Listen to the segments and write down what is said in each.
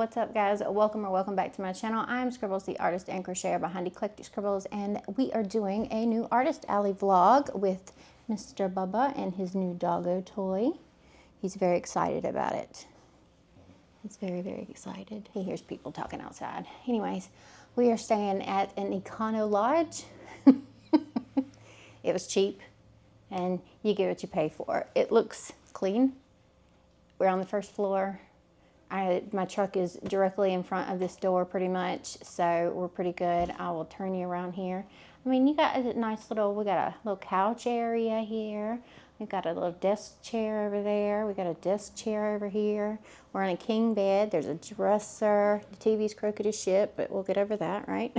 what's up guys? Welcome back to my channel. I'm Scribbles, the artist and crocheter behind Eclectic Scribbles, and we are doing a new Artist Alley vlog with Mr. Bubba and his new doggo toy. He's very excited about it. He's very excited. He hears people talking outside. Anyways, we are staying at an Econo Lodge. It was cheap and you get what you pay for. It looks clean. We're on the first floor. My truck is directly in front of this door pretty much, so we're pretty good. I will turn you around here. I mean, you got a nice little, we got a little couch area here. We've got a little desk chair over there. We got a desk chair over here. We're on a king bed. There's a dresser. The TV's crooked as shit, but we'll get over that, right?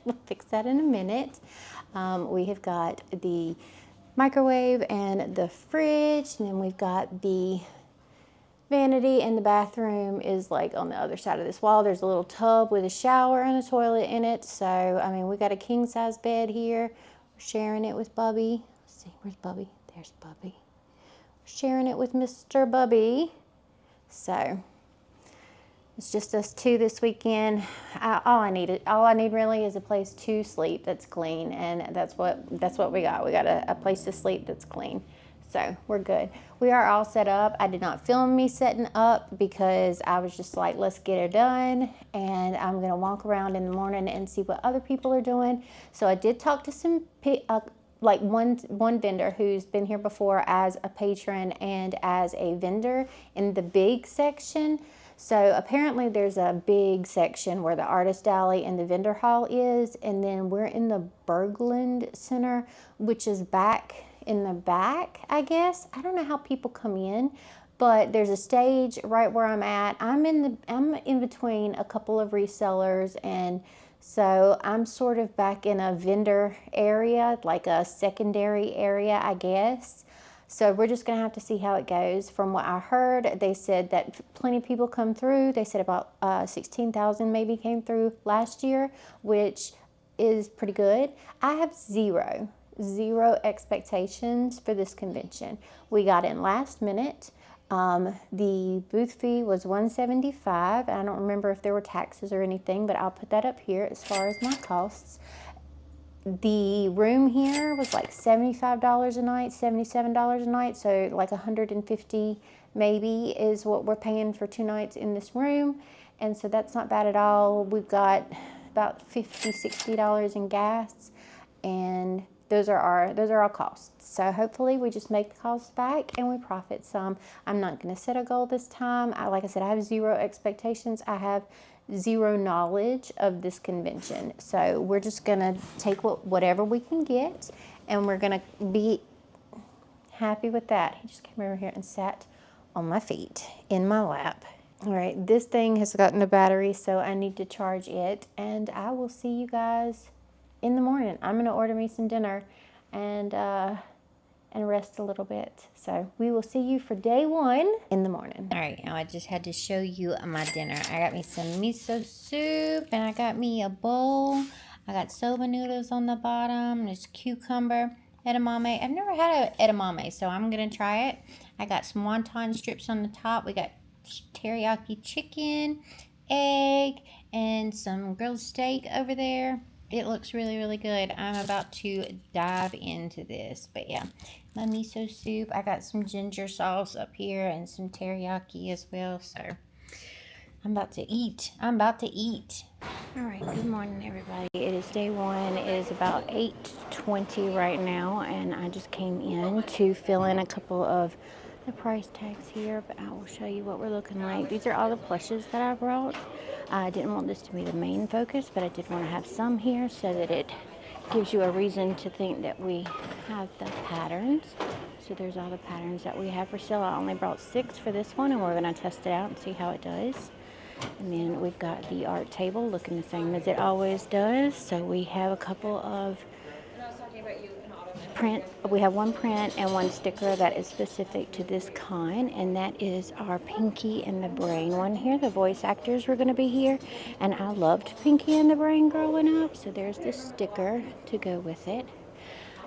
We'll fix that in a minute. We have got the microwave and the fridge, and then we've got the vanity, and the bathroom is like on the other side of this wall. There's a little tub with a shower and a toilet in it. So, I mean, we got a king size bed here. We're sharing it with Bubby. Let's see, where's Bubby? There's Bubby. We're sharing it with Mr. Bubby. So, it's just us two this weekend. All I need really is a place to sleep that's clean, and that's what we got. We got a place to sleep that's clean. So we're good. We are all set up. I did not film me setting up because I was just like, let's get it done. And I'm gonna walk around in the morning and see what other people are doing. So I did talk to some, like one vendor who's been here before as a patron and as a vendor in the big section. So apparently there's a big section where the Artist Alley and the vendor hall is. And then we're in the Bergland Center, which is back in the back, I guess. I don't know how people come in, but there's a stage right where I'm at. I'm in between a couple of resellers, and so I'm sort of back in a vendor area, like a secondary area, I guess. So we're just gonna have to see how it goes. From what I heard, they said that plenty of people come through. They said about 16,000 maybe came through last year, which is pretty good. I have zero expectations for this convention. We got in last minute. The booth fee was $175. I don't remember if there were taxes or anything, but I'll put that up here as far as my costs. The room here was like $75 a night, $77 a night, so like $150 maybe is what we're paying for 2 nights in this room, and so that's not bad at all. We've got about $50–$60 in gas, and those are our costs. So hopefully we just make the costs back and we profit some. I'm not going to set a goal this time. Like I said, I have zero expectations. I have zero knowledge of this convention. So we're just going to take whatever we can get, and we're going to be happy with that. He just came over here and sat on my feet in my lap. All right, this thing has gotten a battery, so I need to charge it, and I will see you guys in the morning. I'm gonna order me some dinner and rest a little bit. So we will see you for day 1 in the morning. All right, now I just had to show you my dinner. I got me some miso soup, and I got me a bowl. I got soba noodles on the bottom. There's cucumber, edamame. I've never had an edamame, so I'm gonna try it. I got some wonton strips on the top. We got teriyaki chicken, egg, and some grilled steak over there. It looks really good. I'm about to dive into this. But yeah, my miso soup. I got some ginger sauce up here and some teriyaki as well. So I'm about to eat. All right, good morning, everybody. It is day 1. It is about 8:20 right now, and I just came in to fill in a couple of the price tags here, but I will show you what we're looking like. These are all the plushes that I brought. I didn't want this to be the main focus, but I did want to have some here so that it gives you a reason to think that we have the patterns. So there's all the patterns that we have for sale. I only brought 6 for this one, and we're going to test it out and see how it does. And then we've got the art table looking the same as it always does. So we have a couple of print. We have 1 print and 1 sticker that is specific to this kind, and that is our Pinky and the Brain one here. The voice actors were going to be here, and I loved Pinky and the Brain growing up, so there's this sticker to go with it.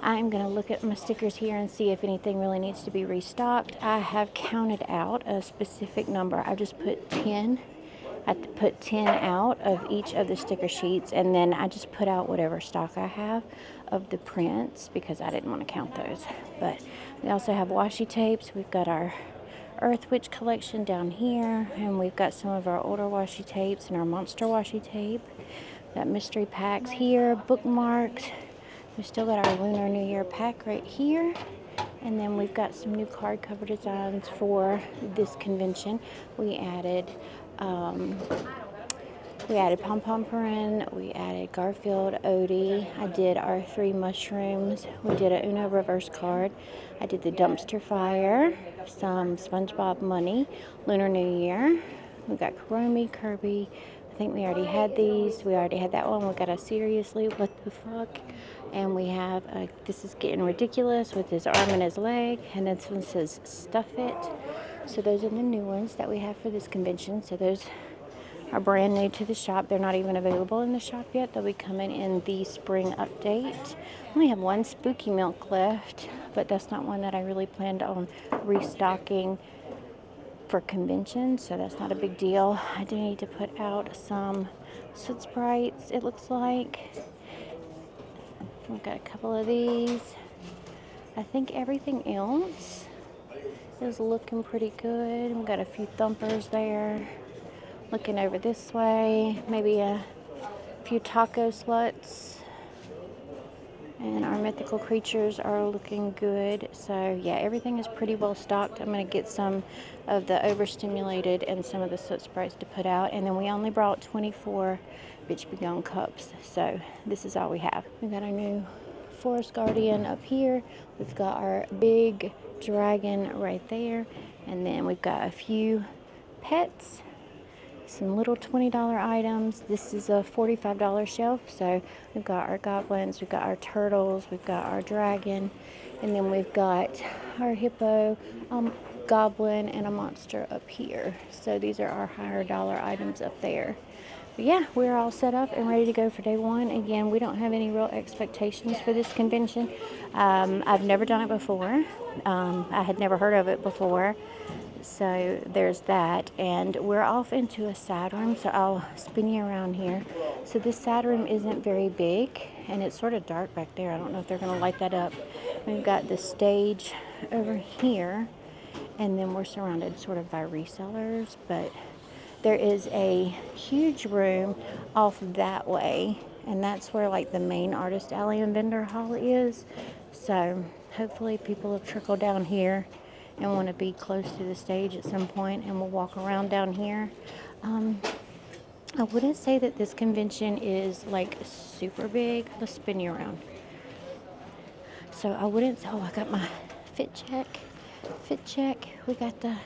I'm going to look at my stickers here and see if anything really needs to be restocked. I have counted out a specific number. I just put 10 I put 10 out of each of the sticker sheets, and then I just put out whatever stock I have of the prints because I didn't want to count those. But we also have washi tapes. We've got our Earth Witch collection down here, and we've got some of our older washi tapes and our monster washi tape. Got mystery packs here, bookmarks. We've still got our Lunar New Year pack right here. And then we've got some new card cover designs for this convention. We added Pom Pom Purin, we added Garfield, Odie. I did our 3 mushrooms. We did a Uno reverse card. I did the dumpster fire, some SpongeBob money, Lunar New Year. We got Kuromi, Kirby. I think we already had these. We already had that one. We got a Seriously, What the Fuck? And we have This Is Getting Ridiculous with his arm and his leg. And this one says Stuff It. So those are the new ones that we have for this convention. So those are brand new to the shop. They're not even available in the shop yet. They'll be coming in the spring update. We have one Spooky Milk left, but that's not one that I really planned on restocking for convention, so that's not a big deal. I do need to put out some Soot Sprites, it looks like. We've got a couple of these. I think everything else is looking pretty good. We've got a few thumpers there. Looking over this way, maybe a few taco sluts. And our mythical creatures are looking good. So yeah, everything is pretty well stocked. I'm going to get some of the overstimulated and some of the Soot Sprites to put out. And then we only brought 24 Bitch Be Gone cups. So this is all we have. We got our new Forest Guardian up here. We've got our big dragon right there. And then we've got a few pets. Some little $20 items. This is a $45 shelf. So we've got our goblins, we've got our turtles, we've got our dragon, and then we've got our hippo, goblin, and a monster up here. So these are our higher dollar items up there. But yeah, we're all set up and ready to go for day one. Again, we don't have any real expectations for this convention. I've never done it before. I had never heard of it before. So there's that, and we're off into a side room, so I'll spin you around here. So this side room isn't very big, and it's sort of dark back there. I don't know if they're going to light that up. We've got the stage over here, and then we're surrounded sort of by resellers, but there is a huge room off that way, and that's where like the main artist alley and vendor hall is. So hopefully people will trickle down here and want to be close to the stage at some point, and we'll walk around down here. I wouldn't say that this convention is like super big. Let's spin you around. So I wouldn't. Oh, I got my fit check. We got the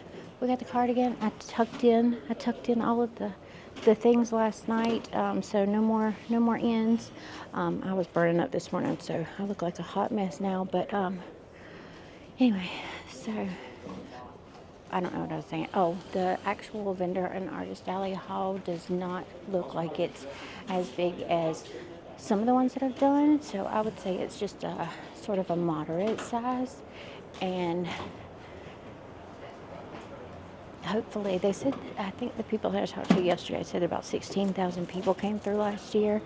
cardigan. I tucked in all of the things last night. So no more ends. I was burning up this morning, so I look like a hot mess now. But anyway, so I don't know what I was saying. Oh, the actual vendor and artist alley hall does not look like it's as big as some of the ones that I've done. So I would say it's just a sort of a moderate size. And hopefully, they said, I think the people that I talked to yesterday said about 16,000 people came through last year.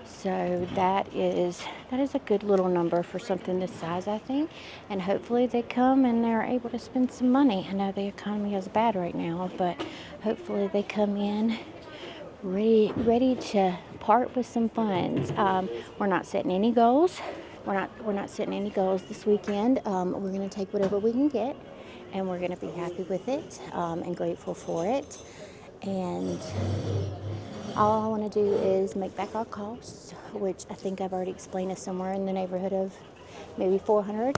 So that is a good little number for something this size, I think. And hopefully they come and they're able to spend some money. I know the economy is bad right now, but hopefully they come in ready to part with some funds. We're not setting any goals. We're not setting any goals this weekend. We're going to take whatever we can get, and we're going to be happy with it and grateful for it. And all I want to do is make back our costs, which I think I've already explained is somewhere in the neighborhood of maybe 400.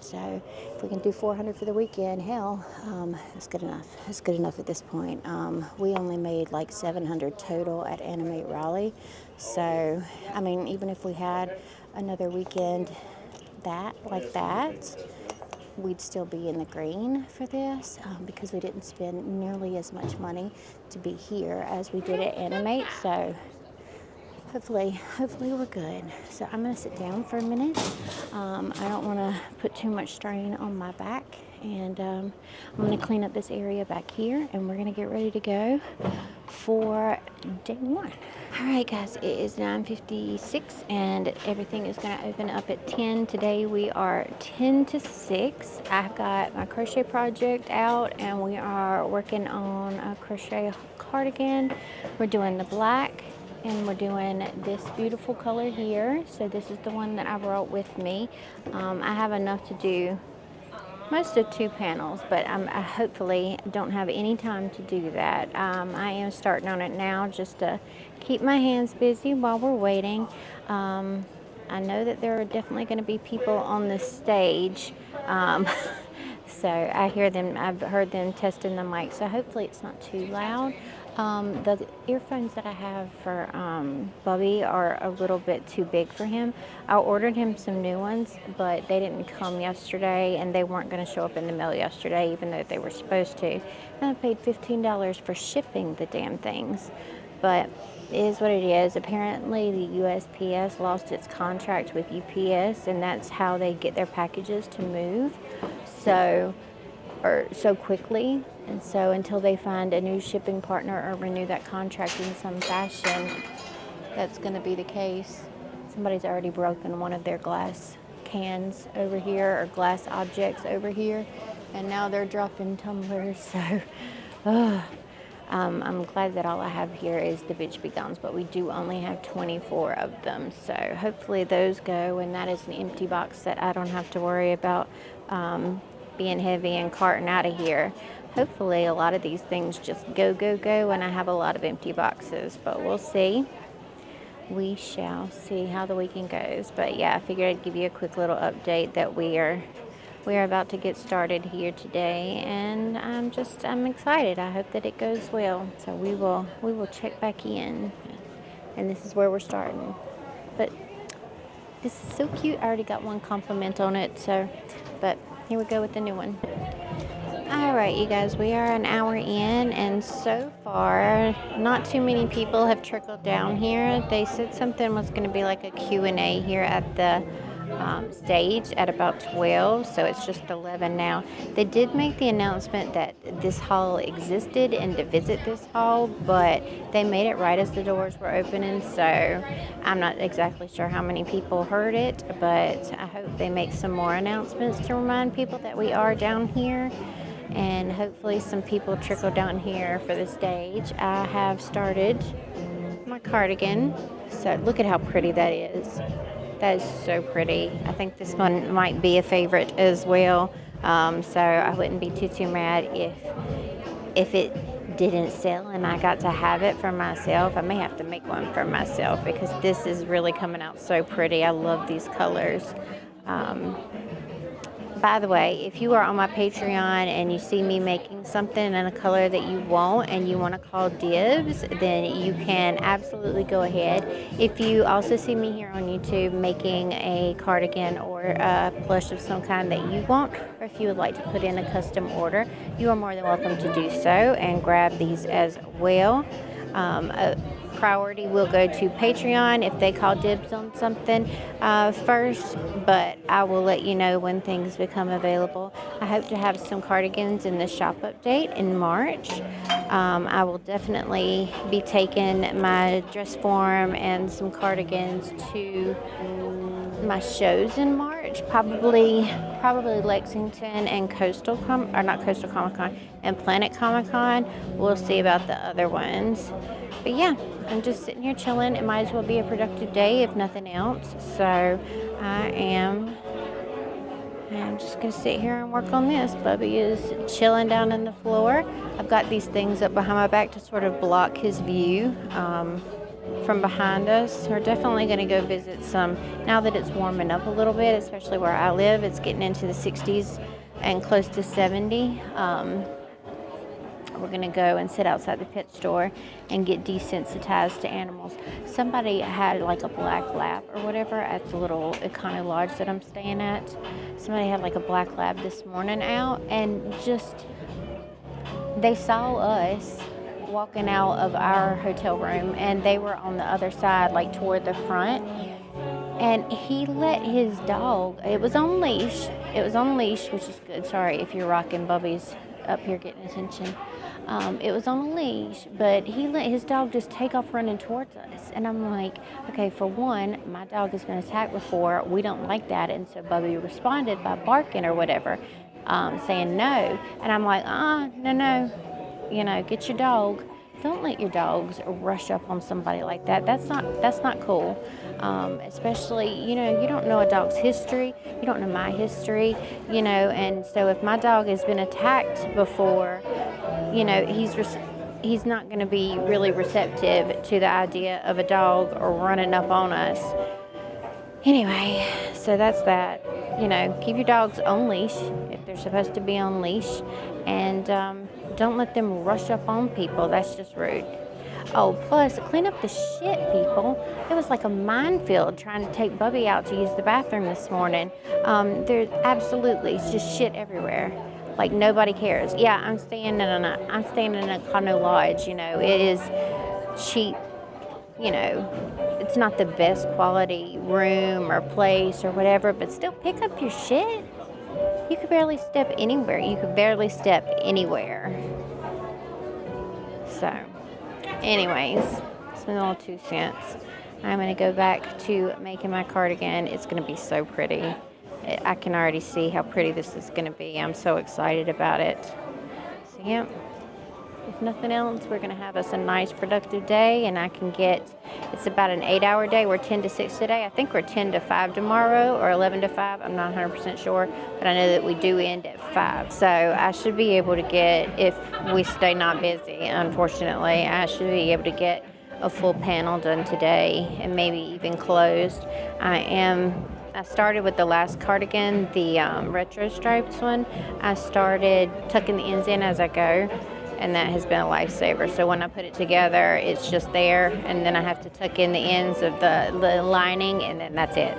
So if we can do 400 for the weekend, hell, it's good enough. It's good enough at this point. We only made like 700 total at Animate Raleigh. So, I mean, even if we had another weekend like that, we'd still be in the green for this because we didn't spend nearly as much money to be here as we did at Animate. So hopefully we're good. So I'm going to sit down for a minute. I don't want to put too much strain on my back. And I'm going to clean up this area back here, and we're going to get ready to go for day one. All right, guys, it is 9:56 and everything is going to open up at 10. Today we are 10 to 6. I've got my crochet project out and we are working on a crochet cardigan. We're doing the black and we're doing this beautiful color here. So this is the one that I brought with me. I have enough to do most of 2 panels, but I hopefully don't have any time to do that. I am starting on it now just to keep my hands busy while we're waiting. I know that there are definitely going to be people on the stage, so I've heard them testing the mic, so hopefully it's not too loud. The earphones that I have for Bubby are a little bit too big for him. I ordered him some new ones, but they didn't come yesterday, and they weren't going to show up in the mail yesterday, even though they were supposed to. And I paid $15 for shipping the damn things. But it is what it is. Apparently, the USPS lost its contract with UPS, and that's how they get their packages to move so quickly. And so until they find a new shipping partner or renew that contract in some fashion, that's going to be the case. Somebody's already broken one of their glass cans over here, or glass objects over here, and now they're dropping tumblers. So I'm glad that all I have here is the bitch be gons, but we do only have 24 of them. So hopefully those go, and that is an empty box that I don't have to worry about being heavy and carting out of here. Hopefully a lot of these things just go, and I have a lot of empty boxes, but we'll see. We shall see how the weekend goes. But yeah, I figured I'd give you a quick little update that we are about to get started here today, and I'm excited. I hope that it goes well. So we will check back in, and this is where we're starting. But this is so cute. I already got one compliment on it, so, but here we go with the new one. All right, you guys, we are an hour in, and so far, not too many people have trickled down here. They said something was going to be like a Q&A here at the stage at about 12, so it's just 11 now. They did make the announcement that this hall existed and to visit this hall, but they made it right as the doors were opening, so I'm not exactly sure how many people heard it, but I hope they make some more announcements to remind people that we are down here. And hopefully some people trickle down here for the stage. I have started my cardigan, so look at how pretty that is. That is so pretty. I think this one might be a favorite as well, so I wouldn't be too mad if it didn't sell and I got to have it for myself. I may have to make one for myself because this is really coming out so pretty. I love these colors. By the way, if you are on my Patreon and you see me making something in a color that you want and you want to call dibs, then you can absolutely go ahead. If you also see me here on YouTube making a cardigan or a plush of some kind that you want, or if you would like to put in a custom order, you are more than welcome to do so and grab these as well. Priority will go to Patreon if they call dibs on something first, but I will let you know when things become available. I hope to have some cardigans in the shop update in March. I will definitely be taking my dress form and some cardigans to my shows in March, probably Lexington and not Coastal Comic Con and Planet Comic Con. We'll see about the other ones. But yeah, I'm just sitting here chilling. It might as well be a productive day if nothing else. So I'm just going to sit here and work on this. Bubby is chilling down on the floor. I've got these things up behind my back to sort of block his view from behind us. We're definitely going to go visit some, now that it's warming up a little bit, especially where I live. It's getting into the 60s and close to 70. We're going to go and sit outside the pet store and get desensitized to animals. Somebody had like a black lab or whatever at the little Econo Lodge that I'm staying at. Somebody had like a black lab this morning out, and just, they saw us walking out of our hotel room, and they were on the other side, like toward the front. And he let his dog, it was on leash, which is good. Sorry if you're rocking. Bubby's up here getting attention. It was on a leash, but he let his dog just take off running towards us. And I'm like, okay, for one, my dog has been attacked before. We don't like that. And so Bubby responded by barking or whatever, saying no. And I'm like, no, get your dog. Don't let your dogs rush up on somebody like that. That's not cool. Especially, you don't know a dog's history. You don't know my history, and so if my dog has been attacked before, he's not going to be really receptive to the idea of a dog running up on us. Anyway, so that's that. Keep your dogs on leash if they're supposed to be on leash, and don't let them rush up on people. That's just rude. Oh, plus, clean up the shit, people. It was like a minefield trying to take Bubby out to use the bathroom this morning. There's it's just shit everywhere. Like, nobody cares. Yeah, I'm staying in a condo lodge. It is cheap. It's not the best quality room or place or whatever, but still pick up your shit. You could barely step anywhere. So, anyways, it's my little 2 cents. I'm going to go back to making my cardigan. It's going to be so pretty. I can already see how pretty this is going to be. I'm so excited about it. So, yeah. If nothing else, we're going to have us a nice productive day, and it's about an 8-hour day. We're 10 to 6 today. I think we're 10 to 5 tomorrow, or 11 to 5. I'm not 100% sure, but I know that we do end at 5. So I should be able to get, if we stay not busy, unfortunately, I should be able to get a full panel done today, and maybe even closed. I started with the last cardigan, the retro stripes one. I started tucking the ends in as I go, and that has been a lifesaver. So when I put it together, it's just there, and then I have to tuck in the ends of the lining, and then that's it.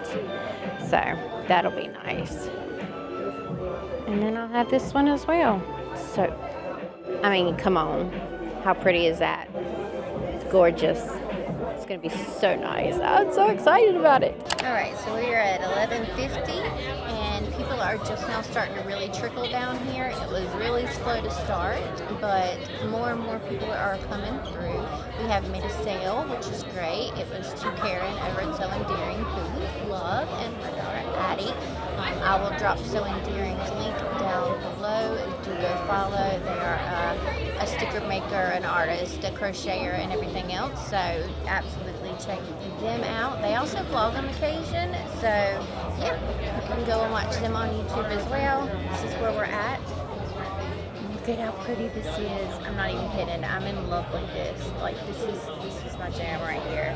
So that'll be nice. And then I'll have this one as well. So, come on. How pretty is that? It's gorgeous. It's going to be so nice. I'm so excited about it. All right, so we are at 11:50, and people are just now starting to really trickle down here. It was really slow to start, but more and more people are coming through. We have made a sale, which is great. It was to Karen over at So Endearing, who love, and her daughter Addie. I will drop So Endearing's link down below. Do go follow. They are a sticker maker, an artist, a crocheter, and everything else. So absolutely check them out. They also vlog on occasion. So yeah, you can go and watch them on YouTube as well. This is where we're at. Look at how pretty this is. I'm not even kidding. I'm in love with this. Like, this is my jam right here.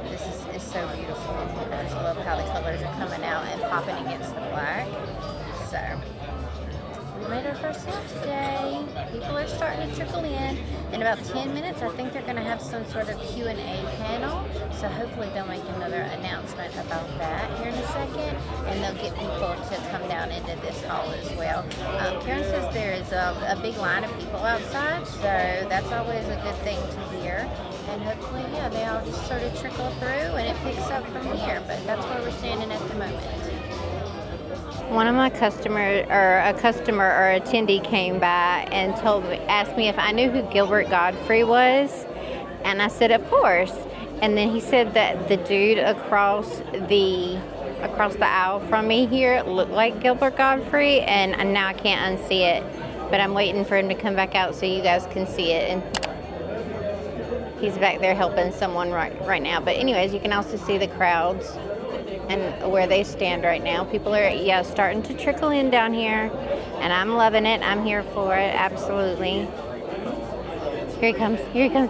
This is so beautiful. I just love how the colors are coming out and popping against the black. So we made our first sale today. People are starting to trickle in. In about 10 minutes, I think they're going to have some sort of Q&A panel. So hopefully they'll make another announcement about that here in a second. And they'll get people to come down into this hall as well. Karen says there is a big line of people outside. So that's always a good thing to hear. And hopefully, yeah, they all just sort of trickle through and it picks up from here. But that's where we're standing at the moment. One of my a customer or attendee came by and asked me if I knew who Gilbert Godfrey was, and I said, of course. And then he said that the dude across the aisle from me here looked like Gilbert Godfrey, and now I can't unsee it. But I'm waiting for him to come back out so you guys can see it. And he's back there helping someone right now. But anyways, you can also see the crowds and where they stand right now. People are, starting to trickle in down here, and I'm loving it. I'm here for it, absolutely. Here he comes,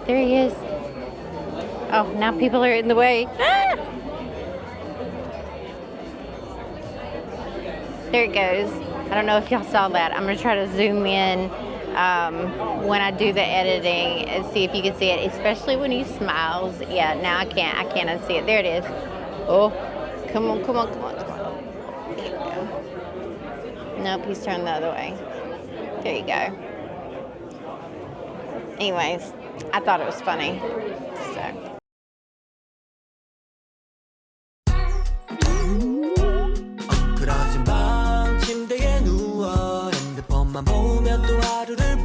there he is. Oh, now people are in the way. Ah! There it goes. I don't know if y'all saw that. I'm gonna try to zoom in when I do the editing and see if you can see it, especially when he smiles. Yeah, now I can't unsee it. There it is. Oh. Come on. There you go. Nope, he's turned the other way. There you go. Anyways, I thought it was funny. So. 엉클어진 밤 침대에 누워 핸드폰만 보며 또 하루를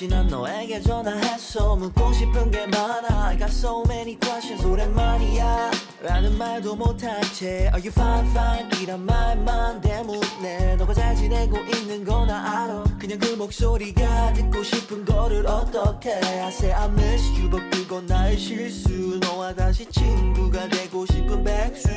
마치 난 너에게 전화했어 묻고 싶은 게 많아 I got so many questions 오랜만이야 라는 말도 못한 채 Are you fine fine 이란 말만 대묻네 너가 잘 지내고 있는 거 나 알아 그냥 그 목소리가 듣고 싶은 거를 어떡해 I say I miss you but 그건 나의 실수 너와 다시 친구가 되고 싶은 백수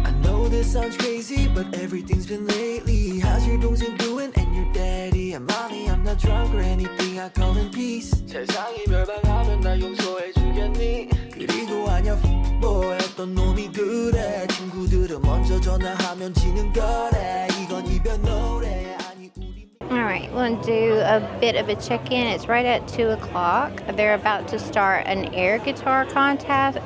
I know this sounds crazy but everything's been lately How's your 동생 doing and your daddy and mommy I'm not drunk or anything I call in peace 세상이 멸망하면 날 용서해 주겠니 그리고 아냐 boy 어떤 놈이 그래 친구들은 먼저 전화하면 지는 거래 이건 이별 노래 아니 우리 Alright, we're going to do a bit of a check-in. It's right at 2 o'clock. They're about to start an air guitar contest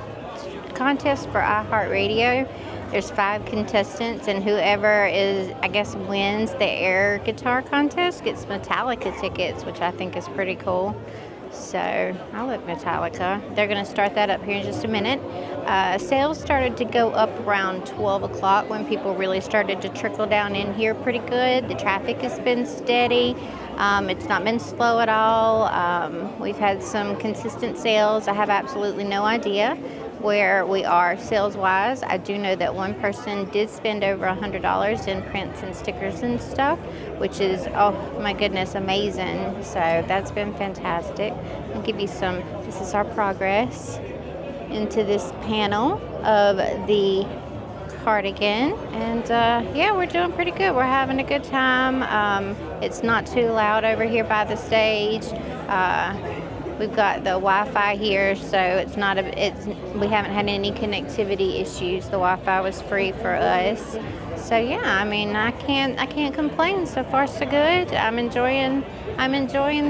for iHeartRadio. There's 5 contestants, and whoever I guess, wins the air guitar contest gets Metallica tickets, which I think is pretty cool. So, I like Metallica. They're going to start that up here in just a minute. Sales started to go up around 12 o'clock when people really started to trickle down in here pretty good. The traffic has been steady. It's not been slow at all. We've had some consistent sales. I have absolutely no idea where we are sales-wise. I do know that one person did spend over $100 in prints and stickers and stuff, which is, oh my goodness, amazing. So that's been fantastic. I'll give you some, this is our progress into this panel of the cardigan, and yeah, we're doing pretty good. We're having a good time. It's not too loud over here by the stage. We've got the Wi-Fi here, so we haven't had any connectivity issues. The Wi-Fi was free for us. So yeah, I mean, I can't complain. So far so good. I'm enjoying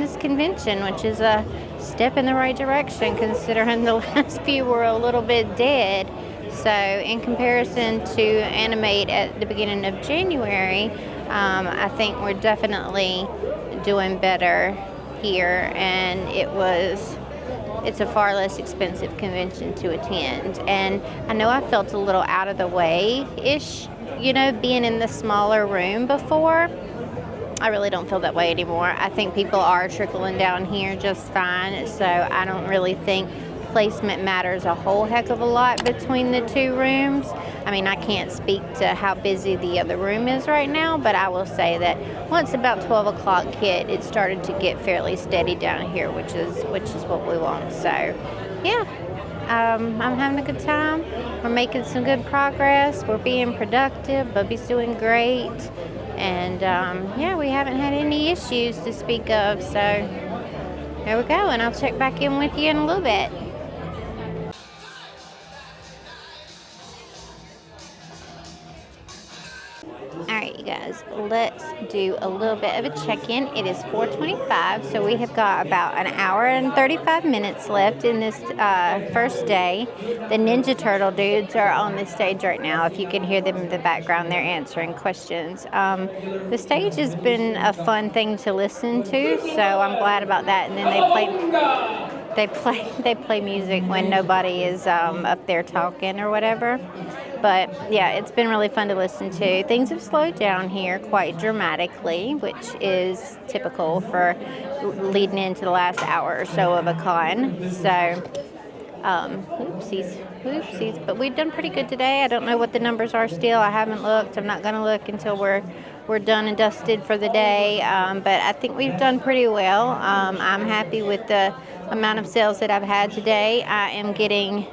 this convention, which is a step in the right direction considering the last few were a little bit dead. So in comparison to Animate at the beginning of January, I think we're definitely doing better here, and it's a far less expensive convention to attend. And I know I felt a little out of the way-ish, being in the smaller room before. I really don't feel that way anymore. I think people are trickling down here just fine, so I don't really think placement matters a whole heck of a lot between the 2 rooms. I mean, I can't speak to how busy the other room is right now, but I will say that once about 12 o'clock hit, it started to get fairly steady down here, which is what we want. So yeah, I'm having a good time. We're making some good progress. We're being productive. Bubby's doing great, and yeah, we haven't had any issues to speak of. So there we go, and I'll check back in with you in a little bit. Alright, you guys, let's do a little bit of a check-in. It is 4:25, so we have got about an hour and 35 minutes left in this first day. The Ninja Turtle dudes are on the stage right now. If you can hear them in the background, they're answering questions. The stage has been a fun thing to listen to, so I'm glad about that. And then they play music when nobody is up there talking or whatever. But yeah, it's been really fun to listen to. Things have slowed down here quite dramatically, which is typical for leading into the last hour or so of a con. So, oopsies. But we've done pretty good today. I don't know what the numbers are still. I haven't looked. I'm not going to look until we're done and dusted for the day. But I think we've done pretty well. I'm happy with the amount of sales that I've had today. I am getting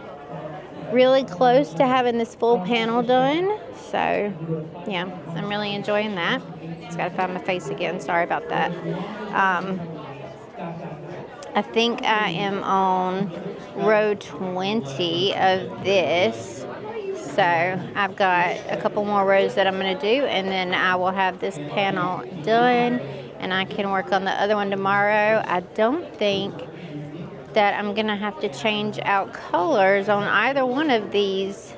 really close to having this full panel done, so yeah, I'm really enjoying that. Just gotta find my face again, sorry about that. I think I am on row 20 of this, so I've got a couple more rows that I'm going to do, and then I will have this panel done and I can work on the other one tomorrow. I don't think that I'm gonna have to change out colors on either one of these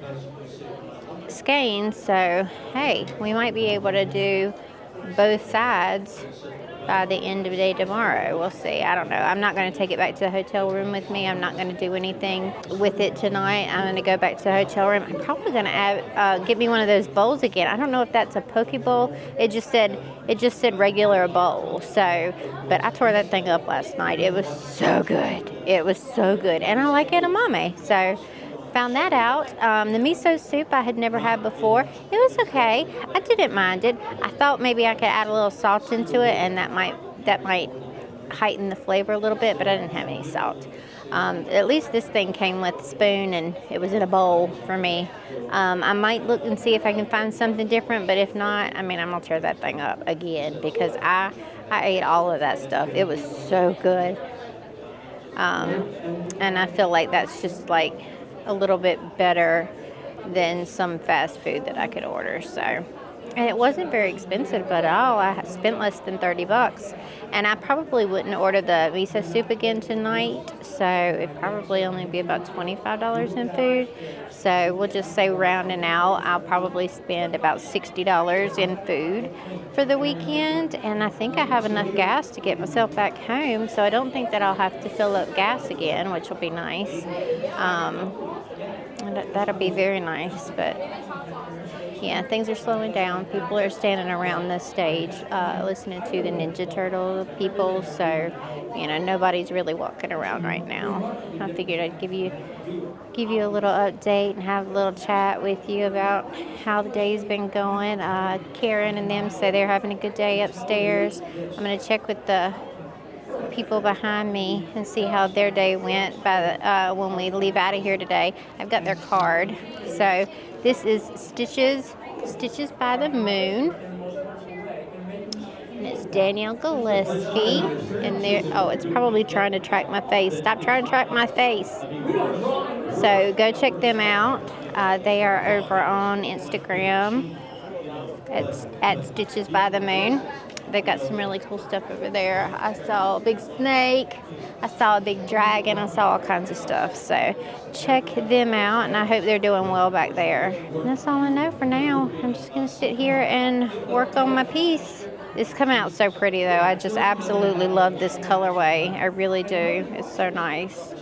skeins, so hey, we might be able to do both sides by the end of the day tomorrow. We'll see. I don't know. I'm not going to take it back to the hotel room with me. I'm not going to do anything with it tonight. I'm going to go back to the hotel room. I'm probably going to get me one of those bowls again. I don't know if that's a poke bowl. It just said regular bowl. So, but I tore that thing up last night. It was so good. It was so good, and I like edamame. So. Found that out. The miso soup I had never had before. It was okay. I didn't mind it. I thought maybe I could add a little salt into it, and that might heighten the flavor a little bit, but I didn't have any salt. At least this thing came with a spoon, and it was in a bowl for me. I might look and see if I can find something different, but if not, I mean, I'm gonna tear that thing up again because I ate all of that stuff. It was so good. And I feel like that's just like a little bit better than some fast food that I could order. So, and it wasn't very expensive at all. I spent less than $30, and I probably wouldn't order the miso soup again tonight. So it'd probably only be about $25 in food. So we'll just say rounding out, I'll probably spend about $60 in food for the weekend. And I think I have enough gas to get myself back home. So I don't think that I'll have to fill up gas again, which will be nice. That'll be very nice, but yeah, things are slowing down. People are standing around the stage listening to the Ninja Turtle people, so nobody's really walking around right now. I figured I'd give you a little update and have a little chat with you about how the day's been going. Karen and them say they're having a good day upstairs. I'm going to check with the people behind me and see how their day went when we leave out of here today. I've got their card. So this is Stitches by the Moon, and it's Danielle Gillespie. And it's probably trying to track my face. Stop trying to track my face. So go check them out. They are over on Instagram at Stitches by the Moon. They've got some really cool stuff over there. I saw a big snake. I saw a big dragon. I saw all kinds of stuff. So check them out, and I hope they're doing well back there. And that's all I know for now. I'm just going to sit here and work on my piece. It's coming out so pretty, though. I just absolutely love this colorway. I really do. It's so nice.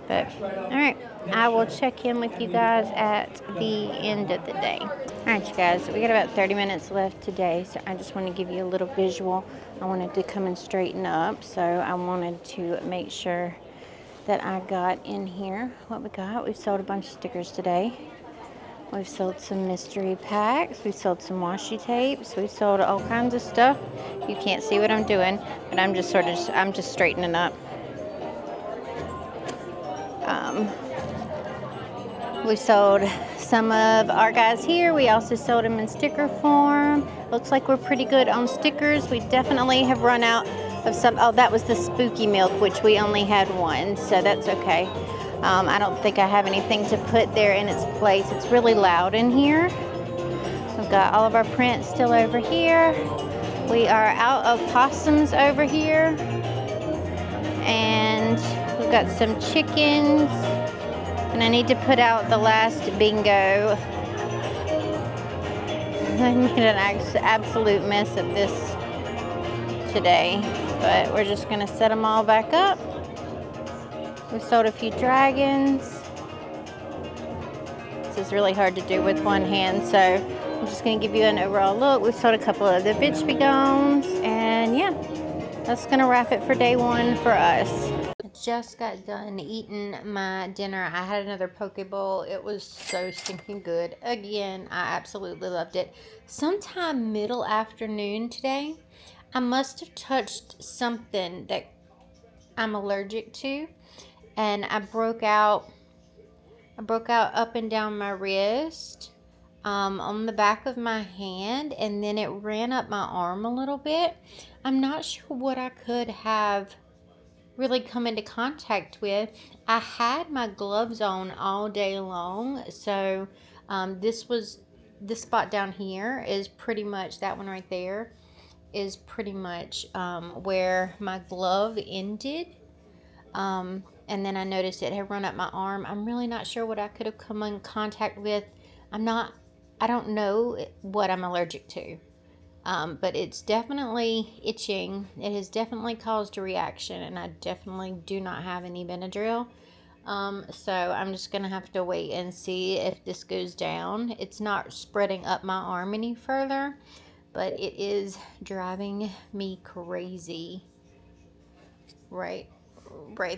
But, all right, I will check in with you guys at the end of the day. All right, you guys, we got about 30 minutes left today, so I just want to give you a little visual. I wanted to come and straighten up, so I wanted to make sure that I got in here what we got. We've sold a bunch of stickers today. We've sold some mystery packs. We've sold some washi tapes. We've sold all kinds of stuff. You can't see what I'm doing, but I'm just straightening up. We sold some of our guys here. We also sold them in sticker form. Looks like we're pretty good on stickers. We definitely have run out of some. Oh, that was the spooky milk, which we only had one, so that's okay. I don't think I have anything to put there in its place. It's really loud in here. We've got all of our prints still over here. We are out of possums over here. And we've got some chickens. And I need to put out the last bingo. I made an absolute mess of this today, but we're just gonna set them all back up. We sold a few dragons. This is really hard to do with one hand, so I'm just gonna give you an overall look. We sold a couple of the bitch begones, and yeah, that's gonna wrap it for day one for us. Just got done eating my dinner. I had another poke bowl. It was so stinking good. Again, I absolutely loved it. Sometime middle afternoon today, I must have touched something that I'm allergic to, and I broke out up and down my wrist, on the back of my hand, and then it ran up my arm a little bit. I'm not sure what I could have really come into contact with. I had my gloves on all day long, so this spot down here is pretty much, that one right there is pretty much where my glove ended, and then I noticed it had run up my arm. I'm really not sure what I could have come in contact with. I don't know what I'm allergic to. But it's definitely itching. It has definitely caused a reaction, and I definitely do not have any Benadryl. So I'm just gonna have to wait and see if this goes down. It's not spreading up my arm any further, but it is driving me crazy right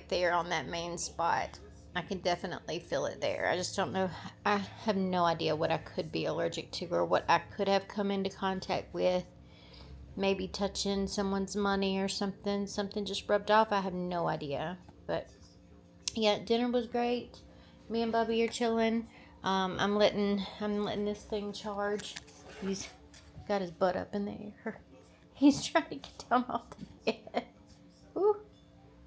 there on that main spot. I can definitely feel it there. I just don't know. I have no idea what I could be allergic to or what I could have come into contact with. Maybe touching someone's money or something. Something just rubbed off. I have no idea. But yeah, dinner was great. Me and Bubby are chilling. I'm letting this thing charge. He's got his butt up in the air. He's trying to get down off the bed. Ooh.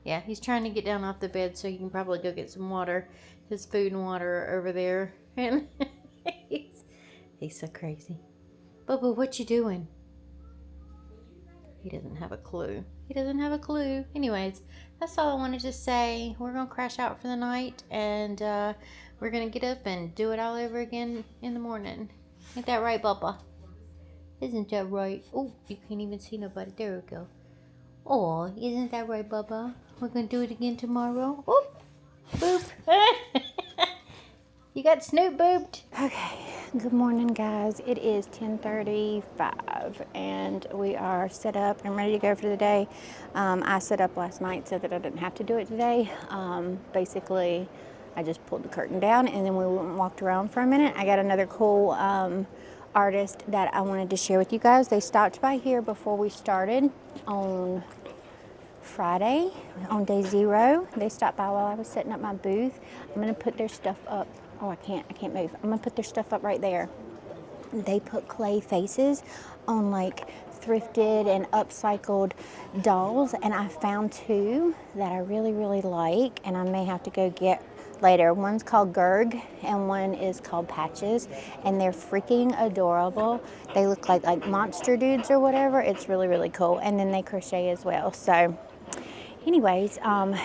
Yeah, he's trying to get down off the bed so he can probably go get some water. His food and water are over there. And he's so crazy. Bubba, what you doing? He doesn't have a clue. He doesn't have a clue. Anyways, that's all I wanted to say. We're going to crash out for the night. And we're going to get up and do it all over again in the morning. Ain't that right, Bubba? Isn't that right? Oh, you can't even see nobody. There we go. Oh, isn't that right, Bubba? We're going to do it again tomorrow. Oh, boop. You got Snoop booped. Okay, good morning, guys. It is 10:35, and we are set up and ready to go for the day. I set up last night so that I didn't have to do it today. Basically, I just pulled the curtain down, and then we went and walked around for a minute. I got another cool artist that I wanted to share with you guys. They stopped by here before we started on Friday, on day 0. They stopped by while I was setting up my booth. I'm gonna put their stuff up. Oh, I can't move. I'm gonna put their stuff up right there. They put clay faces on like thrifted and upcycled dolls, and I found 2 that I really, really like, and I may have to go get later. One's called Gerg and one is called Patches, and they're freaking adorable. They look like monster dudes or whatever. It's really, really cool. And then they crochet as well. So anyways,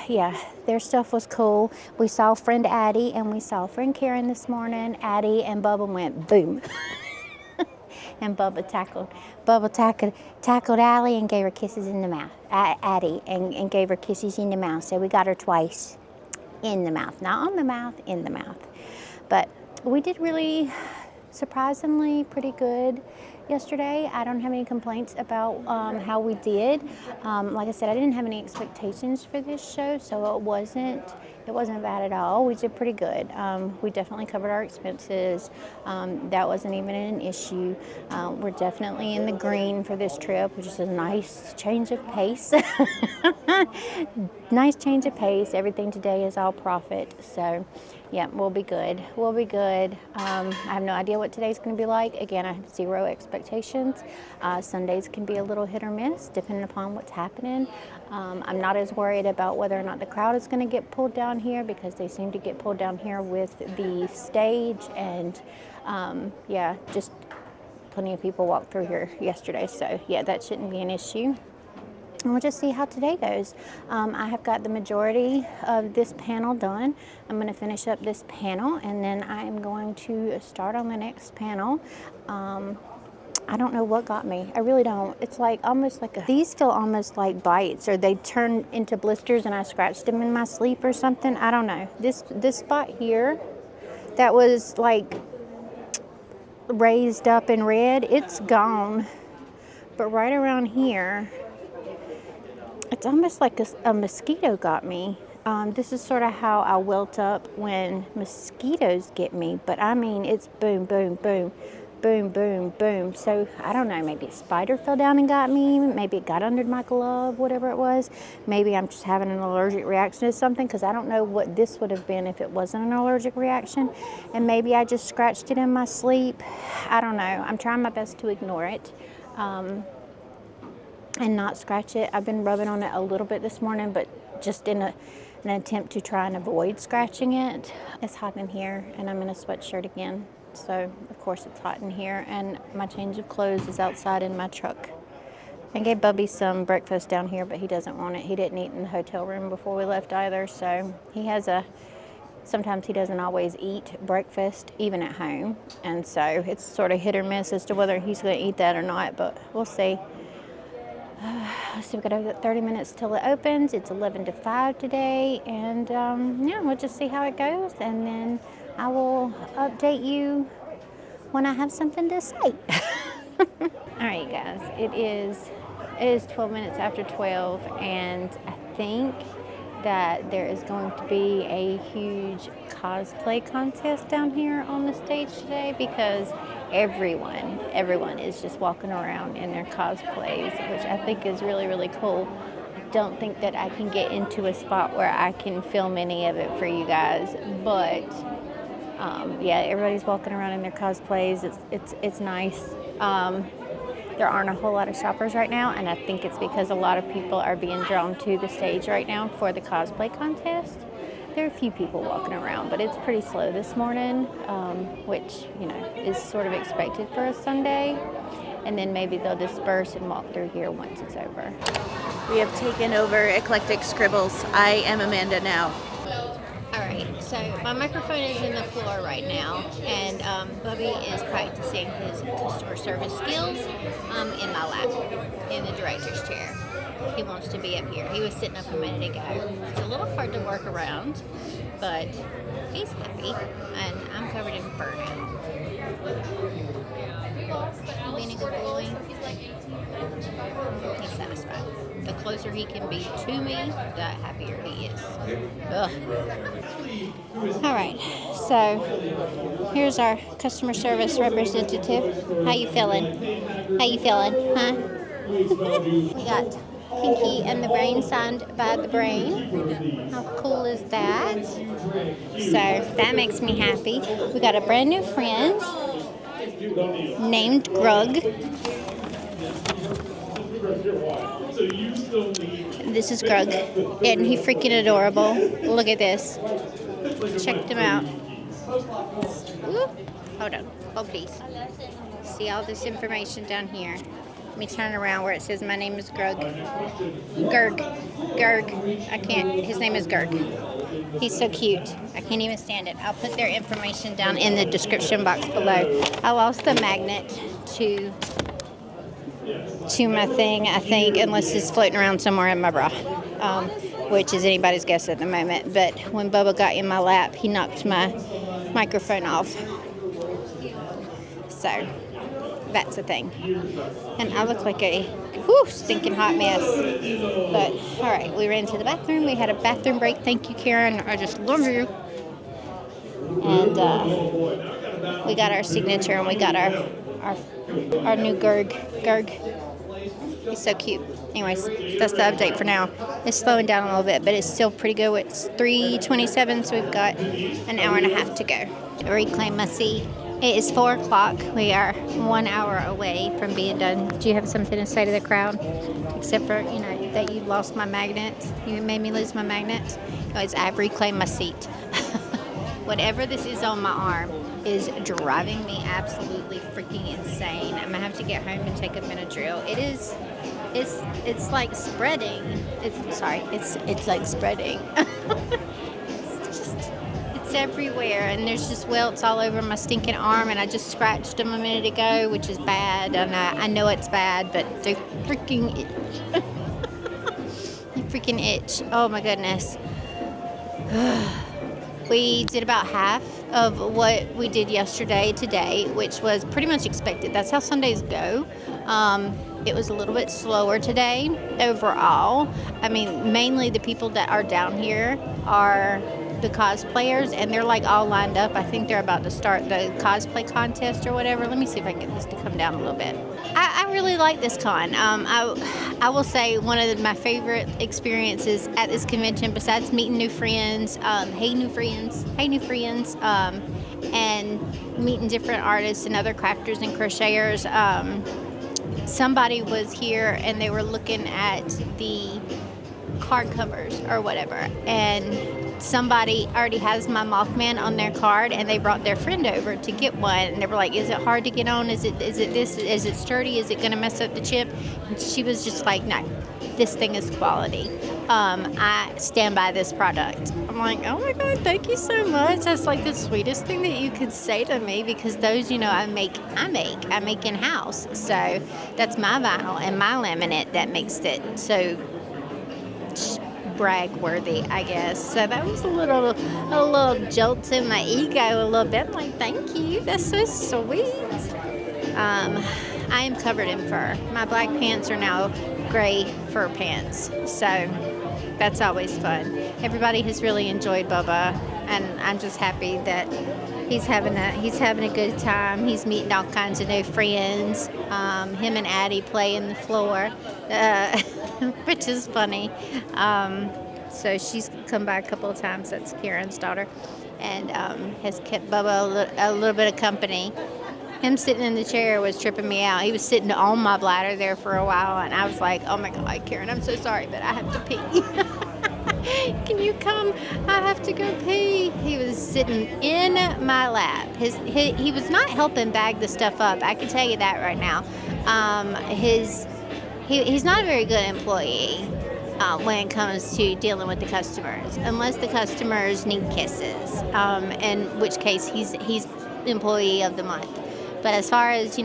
yeah, their stuff was cool. We saw friend Addie and we saw friend Karen this morning. Addie and Bubba went boom. And Bubba tackled Allie and gave her kisses in the mouth. Addie and gave her kisses in the mouth. So we got her twice in the mouth, not on the mouth, in the mouth. But we did really surprisingly pretty good yesterday. I don't have any complaints about how we did. Like I said, I didn't have any expectations for this show, so it wasn't bad at all. We did pretty good. We definitely covered our expenses. That wasn't even an issue. We're definitely in the green for this trip, which is a nice change of pace. Nice change of pace. Everything today is all profit. So yeah, we'll be good. We'll be good. I have no idea what today's going to be like. Again, I have 0 expectations. Sundays can be a little hit or miss depending upon what's happening. I'm not as worried about whether or not the crowd is going to get pulled down here, because they seem to get pulled down here with the stage, and yeah, just plenty of people walked through here yesterday. So yeah, that shouldn't be an issue. And we'll just see how today goes. I have got the majority of this panel done. I'm going to finish up this panel, and then I am going to start on the next panel. I don't know what got me. I really don't. It's like almost like these feel almost like bites, or they turn into blisters and I scratched them in my sleep or something. I don't know. This spot here that was like raised up in red, it's gone. But right around here, it's almost like a mosquito got me. This is sort of how I wilt up when mosquitoes get me. But I mean, it's boom, boom, boom, boom, boom, boom. So I don't know, maybe a spider fell down and got me. Maybe it got under my glove, whatever it was. Maybe I'm just having an allergic reaction to something, because I don't know what this would have been if it wasn't an allergic reaction. And maybe I just scratched it in my sleep. I don't know. I'm trying my best to ignore it. And not scratch it. I've been rubbing on it a little bit this morning, but just in an attempt to try and avoid scratching it. It's hot in here, and I'm in a sweatshirt again. So, of course, it's hot in here, and my change of clothes is outside in my truck. I gave Bubby some breakfast down here, but he doesn't want it. He didn't eat in the hotel room before we left either, so he has a sometimes he doesn't always eat breakfast even at home, and so it's sort of hit or miss as to whether he's going to eat that or not, but we'll see. Let's see, we've got 30 minutes till it opens. It's 11 to 5 today, and yeah, we'll just see how it goes, and then I will update you when I have something to say. All right, guys, it is 12 minutes after 12, and I think that there is going to be a huge cosplay contest down here on the stage today, because everyone is just walking around in their cosplays, which I think is really, really cool. I don't think that I can get into a spot where I can film any of it for you guys, but yeah, everybody's walking around in their cosplays. It's nice. There aren't a whole lot of shoppers right now, and I think it's because a lot of people are being drawn to the stage right now for the cosplay contest. There are a few people walking around, but it's pretty slow this morning, which, you know, is sort of expected for a Sunday. And then maybe they'll disperse and walk through here once it's over. We have taken over Eclectic Scribbles. I am Amanda now. All right, so my microphone is in the floor right now, and Bubby is practicing his customer service skills in my lap, in the director's chair. He wants to be up here. He was sitting up a minute ago. It's a little hard to work around, but he's happy, and I'm covered in fur now. Being a good boy. He's satisfied. The closer he can be to me, the happier he is. Ugh. All right, so here's our customer service representative. How you feeling? How you feeling, huh? We got Pinky and the Brain signed by the Brain. How cool is that? So that makes me happy. We got a brand new friend named Grug. This is Grug. Isn't he freaking adorable? Look at this. Check them out. Ooh. Hold on. Oh, please. See all this information down here. Let me turn around where it says my name is Grug. Gerg. I can't. His name is Gerg. He's so cute. I can't even stand it. I'll put their information down in the description box below. I lost the magnet to my thing, I think, unless it's floating around somewhere in my bra, which is anybody's guess at the moment. But when Bubba got in my lap, he knocked my microphone off. So that's a thing. And I look like a stinking hot mess. But all right, we ran to the bathroom. We had a bathroom break. Thank you, Karen. I just love you. And we got our signature, and we got our new Gerg. He's so cute. Anyways, that's the update for now. It's slowing down a little bit, but it's still pretty good. It's 3:27, so we've got an hour and a half to go. Reclaim my seat. It is 4 o'clock. We are 1 hour away from being done. Do you have something to say to the crowd? Except for, you know, that you lost my magnet. You made me lose my magnet. Anyways, I've reclaimed my seat. Whatever this is on my arm is driving me absolutely freaking insane. I'm gonna have to get home and take a Benadryl. It's like spreading. It's like spreading. It's everywhere, and there's just welts all over my stinking arm, and I just scratched them a minute ago, which is bad, and I know it's bad, but they freaking itch. They freaking itch. Oh my goodness. We did about half of what we did yesterday today, which was pretty much expected. That's how Sundays go. It was a little bit slower today overall. I mean, mainly the people that are down here are the cosplayers, and they're like all lined up. I think they're about to start the cosplay contest or whatever. Let me see if I can get this to come down a little bit. I really like this con. I will say one of my favorite experiences at this convention, besides meeting new friends, hey new friends, and meeting different artists and other crafters and crocheters. Somebody was here and they were looking at the card covers or whatever, and somebody already has my Mothman on their card, and they brought their friend over to get one, and they were like, is it hard to get on? Is it this? Is it sturdy? Is it going to mess up the chip? And she was just like, no, this thing is quality. I stand by this product. I'm like, oh my God, thank you so much. That's like the sweetest thing that you could say to me, because those, I make in-house. So that's my vinyl and my laminate that makes it so brag worthy, I guess. So that was a little jolt in my ego a little bit. I'm like, thank you, that's so sweet. I am covered in fur. My black pants are now gray fur pants, so that's always fun. Everybody has really enjoyed Bubba, and I'm just happy that he's having a good time. He's meeting all kinds of new friends. Him and Addie play in the floor, which is funny. So she's come by a couple of times. That's Kieran's daughter, and has kept Bubba a little bit of company. Him sitting in the chair was tripping me out. He was sitting on my bladder there for a while, and I was like, oh my God, Kieran, I'm so sorry, but I have to pee. Can you come? I have to go pee. He was sitting in my lap. He was not helping bag the stuff up. I can tell you that right now. He's not a very good employee when it comes to dealing with the customers, unless the customers need kisses, in which case he's employee of the month. But as far as,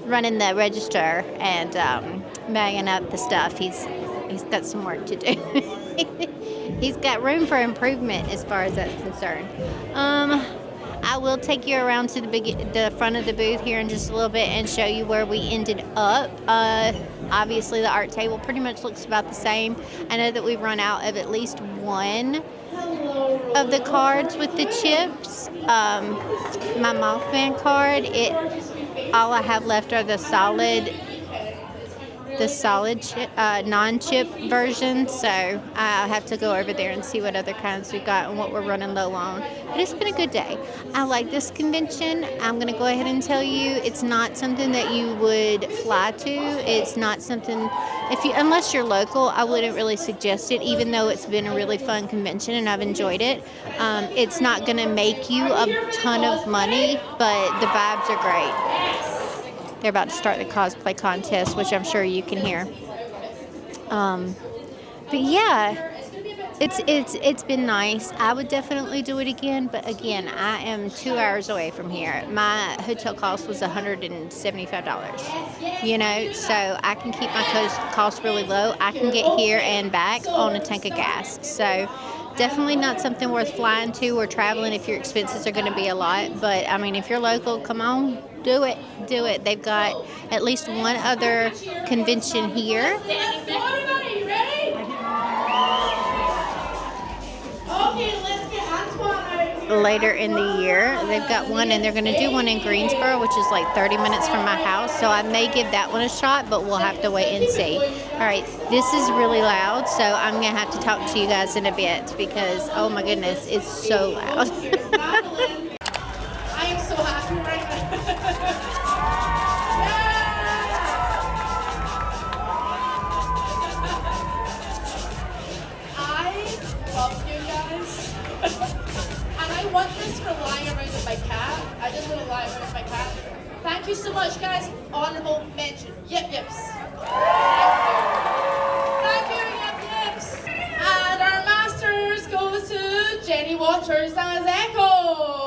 running the register and bagging up the stuff, he's got some work to do. He's got room for improvement as far as that's concerned. I will take you around to the front of the booth here in just a little bit and show you where we ended up. Obviously, the art table pretty much looks about the same. I know that we've run out of at least one of the cards with the chips. My Mothman card, all I have left are the solid non-chip version, so I'll have to go over there and see what other kinds we've got and what we're running low on. But it's been a good day. I like this convention. I'm going to go ahead and tell you, it's not something that you would fly to. It's not something, unless you're local, I wouldn't really suggest it, even though it's been a really fun convention and I've enjoyed it. It's not going to make you a ton of money, but the vibes are great. They're about to start the cosplay contest, which I'm sure you can hear. But yeah, it's been nice. I would definitely do it again, but again, I am 2 hours away from here. My hotel cost was $175. So I can keep my cost really low. I can get here and back on a tank of gas. So definitely not something worth flying to or traveling if your expenses are going to be a lot. But I mean, if you're local, come on, do it. They've got at least one other convention here. Everybody, ready? Okay, let's get Antoine. Later in the year, they've got one, and they're going to do one in Greensboro, which is like 30 minutes from my house. So I may give that one a shot, but we'll have to wait and see. All right, this is really loud, so I'm going to have to talk to you guys in a bit because, oh my goodness, it's so loud. I am so happy right now. I love you guys. And I want this for lying around with my cat. I just want to lie around with my cat. Thank you so much, guys. Honorable mention. Yip yips. Thank you, yip yips. And our masters go to Jenny Waters as Echo.